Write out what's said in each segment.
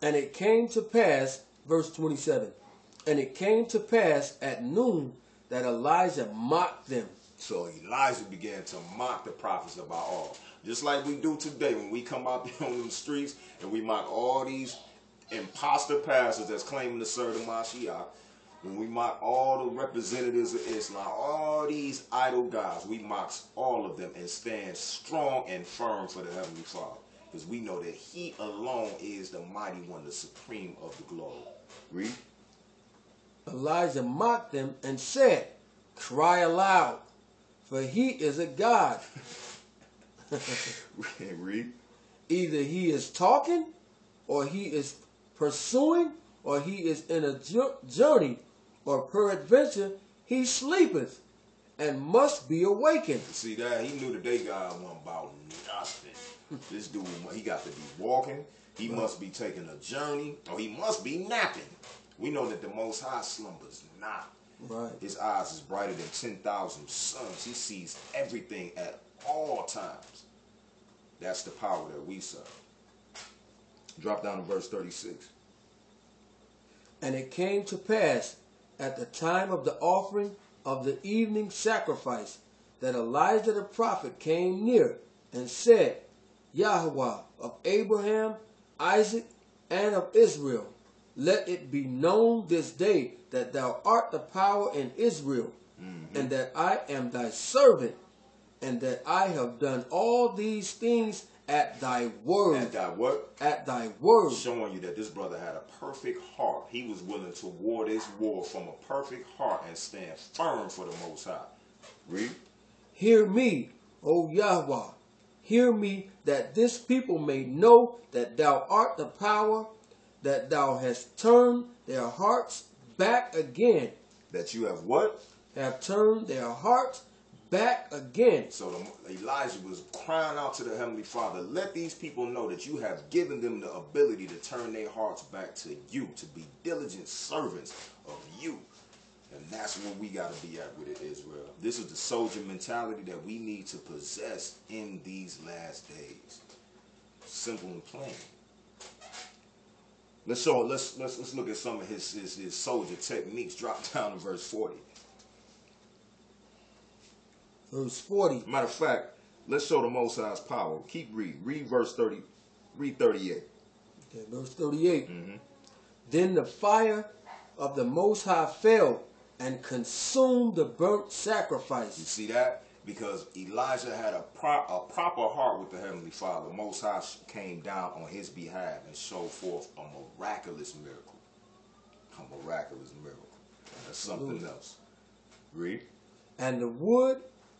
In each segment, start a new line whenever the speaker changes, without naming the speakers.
And it came to pass, verse 27, and it came to pass at noon that Elijah mocked them.
So Elijah began to mock the prophets of Baal. Just like we do today when we come out there on the streets and we mock all these imposter pastors that's claiming to serve the Mashiach. When we mock all the representatives of Islam, all these idol gods, we mock all of them and stand strong and firm for the Heavenly Father. Because we know that He alone is the mighty one, the supreme of the globe. Read.
Elijah mocked them and said, cry aloud, for he is a god.
Read.
Either he is talking, or he is pursuing, or he is in a journey, or peradventure he sleepeth, and must be awakened.
See that? He knew the day God wasn't about nothing. This dude, he got to be walking. He must be taking a journey, or he must be napping. We know that the Most High slumbers not.
Right.
His eyes is brighter than 10,000 suns. He sees everything at all times. That's the power that we serve. Drop down to verse 36.
And it came to pass at the time of the offering of the evening sacrifice that Elijah the prophet came near and said, Yahweh of Abraham, Isaac, and of Israel, let it be known this day that thou art the power in Israel, and that I am thy servant, and that I have done all these things at thy word.
At thy what?
At thy word.
Showing you that this brother had a perfect heart. He was willing to war this war from a perfect heart and stand firm for the Most High. Read.
Hear me, O Yahweh. Hear me, that this people may know that thou art the power, that thou hast turned their hearts back again.
That you have what?
Have turned their hearts back again.
So Elijah was crying out to the Heavenly Father, let these people know that you have given them the ability to turn their hearts back to you, to be diligent servants of you. And that's where we got to be at with it, Israel. This is the soldier mentality that we need to possess in these last days. Simple and plain. Let's look at some of his soldier techniques. Drop down to verse 40.
Verse 40.
Matter of fact, let's show the Most High's power. Keep reading. Read verse 30. Read 38.
Okay, verse 38. Then the fire of the Most High fell and consumed the burnt sacrifice.
You see that? Because Elijah had a proper heart with the Heavenly Father. Most High came down on his behalf and showed forth a miraculous miracle. A miraculous miracle. That's something else. Read.
And the wood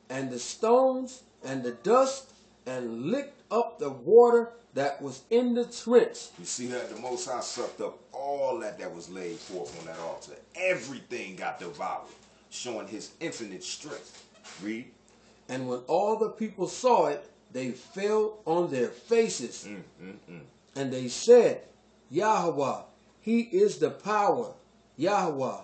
and the stones and the dust and licked up the water that was in the trench.
You see that? The Most High sucked up all that was laid forth on that altar. Everything got devoured, showing his infinite strength. Read.
And when all the people saw it, they fell on their faces. And they said, Yahweh, he is the power. Yahweh,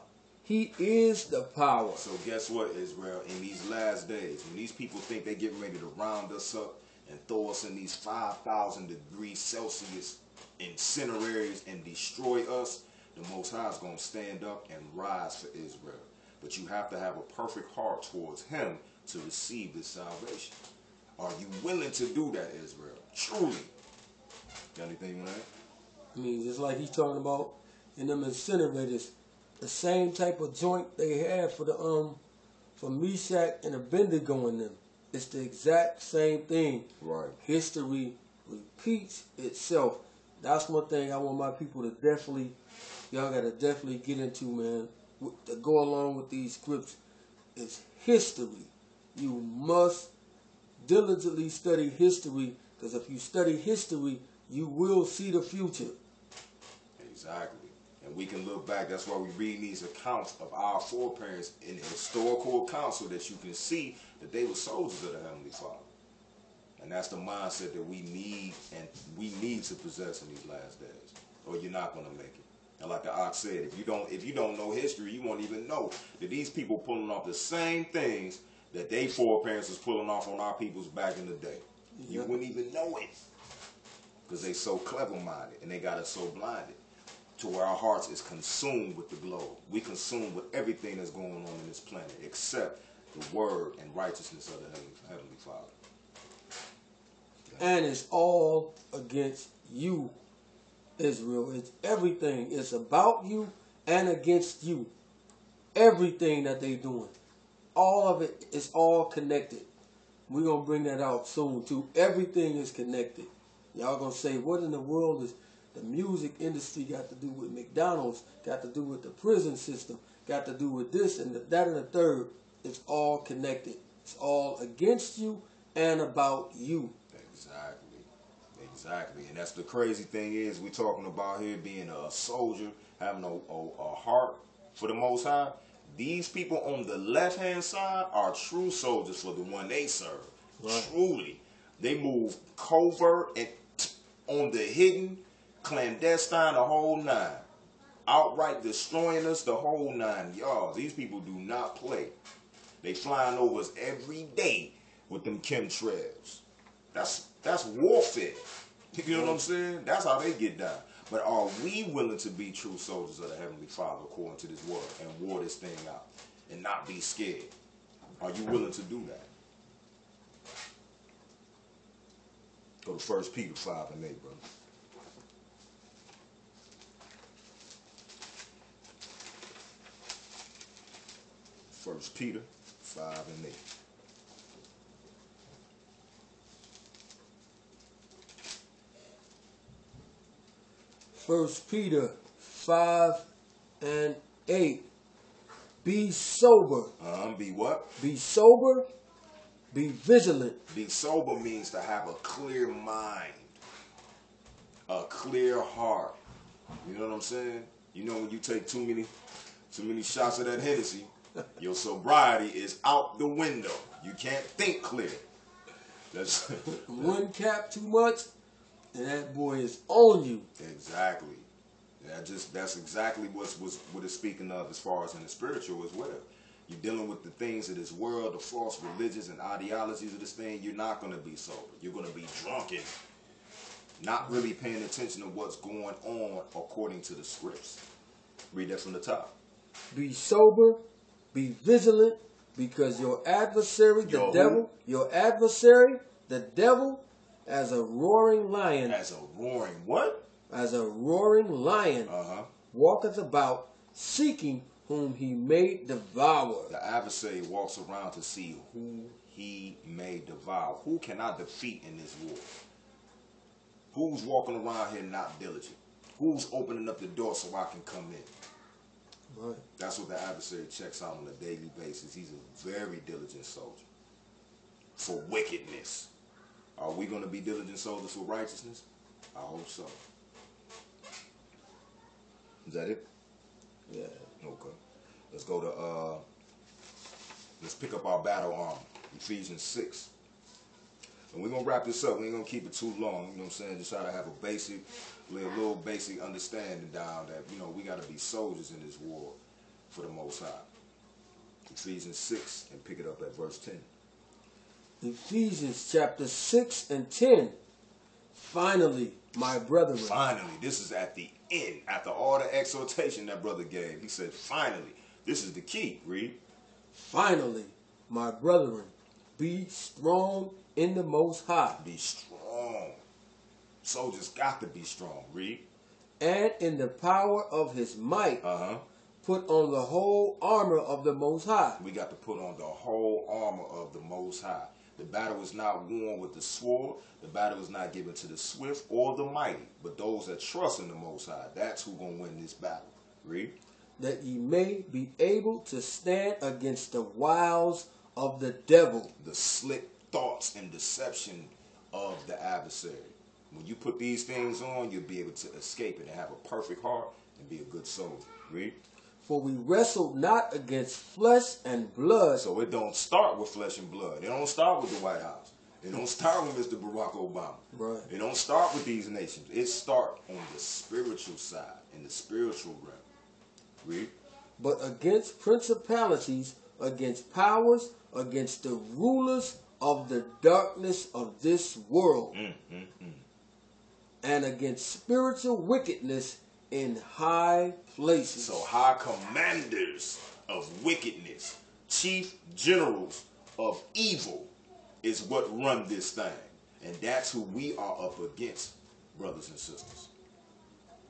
he is the power.
So guess what, Israel? In these last days, when these people think they're getting ready to round us up and throw us in these 5,000 degrees Celsius incineraries and destroy us, the Most High is going to stand up and rise for Israel. But you have to have a perfect heart towards him to receive this salvation. Are you willing to do that, Israel? Truly. Got anything you want to add?
I mean, just like he's talking about in them incinerators, the same type of joint they had for the for Meshach and Abednego in them. It's the exact same thing.
Right.
History repeats itself. That's one thing I want my people to definitely, y'all got to definitely get into, man. To go along with these scripts is history. You must diligently study history, because if you study history, you will see the future.
Exactly. And we can look back. That's why we read these accounts of our foreparents in historical accounts so that you can see that they were soldiers of the Heavenly Father. And that's the mindset that we need to possess in these last days, or you're not going to make it. And like the Ox said, if you don't know history, you won't even know that these people pulling off the same things that they foreparents was pulling off on our peoples back in the day. You wouldn't even know it. because they so clever-minded and they got us so blinded to where our hearts is consumed with the globe. We consumed with everything that's going on in this planet except the word and righteousness of the Heavenly Father.
And it's all against you, Israel. It's everything. It's about you and against you. Everything that they doing. All of it is all connected. We're going to bring that out soon too. Everything is connected. Y'all going to say, what in the world is the music industry got to do with McDonald's, got to do with the prison system, got to do with this and that and the third? It's all connected. It's all against you and about you.
Exactly. And that's the crazy thing is we talking about here being a soldier, having a heart for the Most High. These people on the left-hand side are true soldiers for the one they serve. Right. Truly. They move covert and on the hidden, clandestine, the whole nine. Outright destroying us, the whole 9 yards. These people do not play. They flying over us every day with them chemtrails. That's warfare. You know what I'm saying? That's how they get down. But are we willing to be true soldiers of the Heavenly Father according to this word and war this thing out and not be scared? Are you willing to do that? Go to 1 Peter 5 and 8, brother. 1 Peter 5 and 8.
First Peter 5 and 8. Be sober.
Be what?
Be sober. Be vigilant.
Be sober means to have a clear mind, a clear heart. You know what I'm saying? You know when you take too many shots of that Hennessy, your sobriety is out the window. You can't think clear. That's
one cap too much, and that boy is on you.
Exactly. That's exactly what it's speaking of as far as in the spiritual as well. You're dealing with the things of this world, the false religions and ideologies of this thing. You're not going to be sober. You're going to be drunken, not really paying attention to what's going on according to the scripts. Read that from the top.
Be sober, be vigilant, because your adversary, the devil, as a roaring lion.
As a roaring what?
As a roaring lion, walketh about, seeking whom he may devour.
The adversary walks around to see who he may devour. Who can I defeat in this war? Who's walking around here not diligent? Who's opening up the door so I can come in?
Right.
That's what the adversary checks out on a daily basis. He's a very diligent soldier for wickedness. Are we going to be diligent soldiers for righteousness? I hope so. Is that it?
Yeah.
Okay. Let's go to, let's pick up our battle armor. Ephesians 6. And we're going to wrap this up. We ain't going to keep it too long. You know what I'm saying? Just try to have a little basic understanding down that, you know, we got to be soldiers in this war for the Most High. Ephesians 6, and pick it up at verse 10.
Ephesians chapter 6 and 10. Finally, my brethren.
Finally, this is at the end. After all the exhortation that brother gave, he said, finally, this is the key. Read.
Finally, my brethren, be strong in the Most High.
Be strong. Soldiers got to be strong. Read.
And in the power of his might, put on the whole armor of the Most High.
We got to put on the whole armor of the Most High. The battle is not won with the sword. The battle is not given to the swift or the mighty, but those that trust in the Most High. That's who's going to win this battle. Read.
That ye may be able to stand against the wiles of the devil.
The slick thoughts and deception of the adversary. When you put these things on, you'll be able to escape it and have a perfect heart and be a good soldier. Read.
For we wrestle not against flesh and blood.
So it don't start with flesh and blood. It don't start with the White House. It don't start with Mr. Barack Obama.
Right.
It don't start with these nations. It starts on the spiritual side, in the spiritual realm. Read.
But against principalities, against powers, against the rulers of the darkness of this world. and against spiritual wickedness in high places.
So high commanders of wickedness, chief generals of evil is what run this thing. And that's who we are up against, brothers and sisters.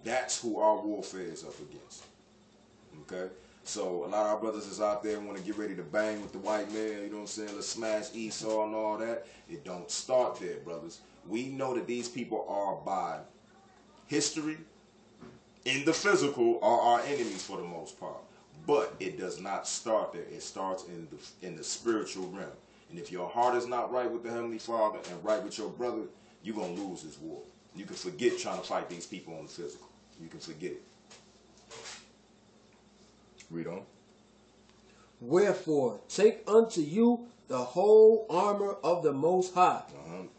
That's who our warfare is up against. Okay? So a lot of our brothers is out there want to get ready to bang with the white man, you know what I'm saying? Let's smash Esau and all that. It don't start there, brothers. We know that these people are, by history, in the physical, are our enemies for the most part. But it does not start there. It starts in the spiritual realm. And if your heart is not right with the Heavenly Father and right with your brother, you're going to lose this war. You can forget trying to fight these people on the physical. You can forget it. Read on.
Wherefore, take unto you the whole armor of the Most High,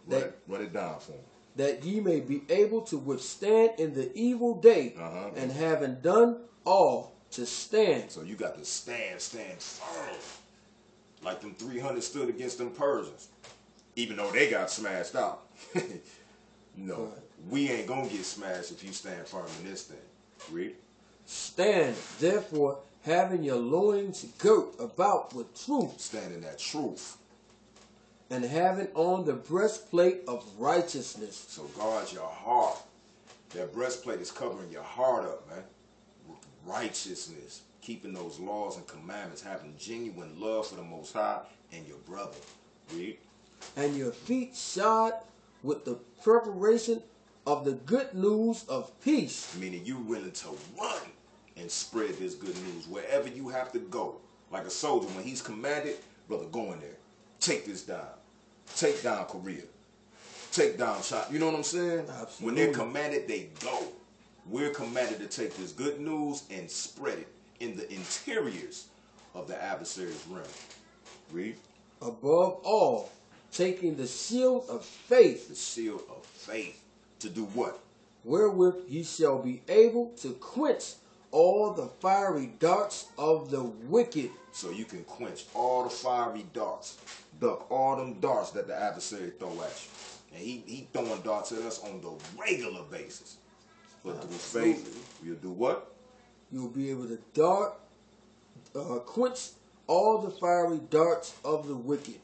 Run it down for him.
that ye may be able to withstand in the evil day, and having done all, to stand.
So you got to stand firm. Like them 300 stood against them Persians. Even though they got smashed out. No, we ain't going to get smashed if you stand firm in this thing. Read.
Stand, therefore, having your loins girt about with truth.
Stand in that truth.
And having on the breastplate of righteousness.
So guard your heart. That breastplate is covering your heart up, man. With righteousness. Keeping those laws and commandments. Having genuine love for the Most High and your brother. Read.
And your feet shod with the preparation of the good news of peace.
Meaning you willing to run and spread this good news wherever you have to go. Like a soldier, when he's commanded, brother, go in there. Take this down. Take down Korea. Take down China. You know what I'm saying?
Absolutely.
When they're commanded, they go. We're commanded to take this good news and spread it in the interiors of the adversary's realm. Read.
Above all, taking the shield of faith.
The shield of faith. To do what?
Wherewith ye shall be able to quench all the fiery darts of the wicked.
So you can quench all the fiery darts. Duck all them darts that the adversary throw at you. And he throwing darts at us on the regular basis. But through faith, you'll do what?
You'll be able to quench all the fiery darts of the wicked.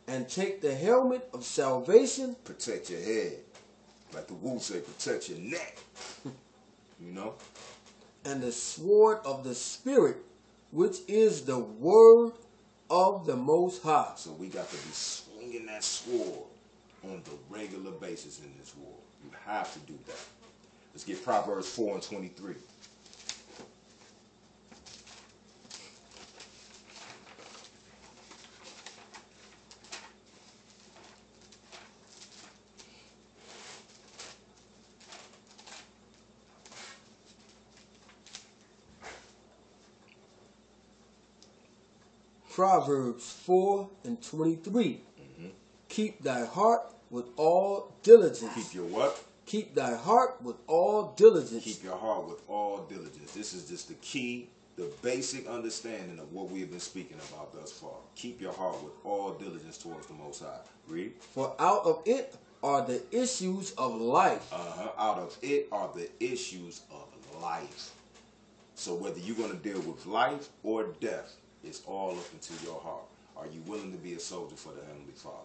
And take the helmet of salvation.
Protect your head. Like the Wu say, protect your neck. You know?
And the sword of the Spirit, which is the word of the Most High.
So we got to be swinging that sword on the regular basis in this war. You have to do that. Let's get Proverbs 4:23.
Proverbs 4:23. Keep thy heart with all diligence.
Keep your what?
Keep thy heart with all diligence.
Keep your heart with all diligence. This is just the key, the basic understanding of what we have been speaking about thus far. Keep your heart with all diligence towards the Most High. Read.
For out of it are the issues of life.
Out of it are the issues of life. So whether you're going to deal with life or death, it's all up into your heart. Are you willing to be a soldier for the Heavenly Father?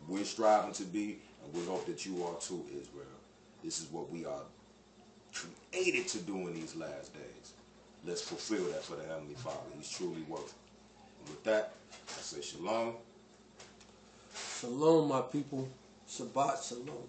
We're striving to be, and we hope that you are too, Israel. This is what we are created to do in these last days. Let's fulfill that for the Heavenly Father. He's truly worth it. And with that, I say shalom.
Shalom, my people. Shabbat shalom.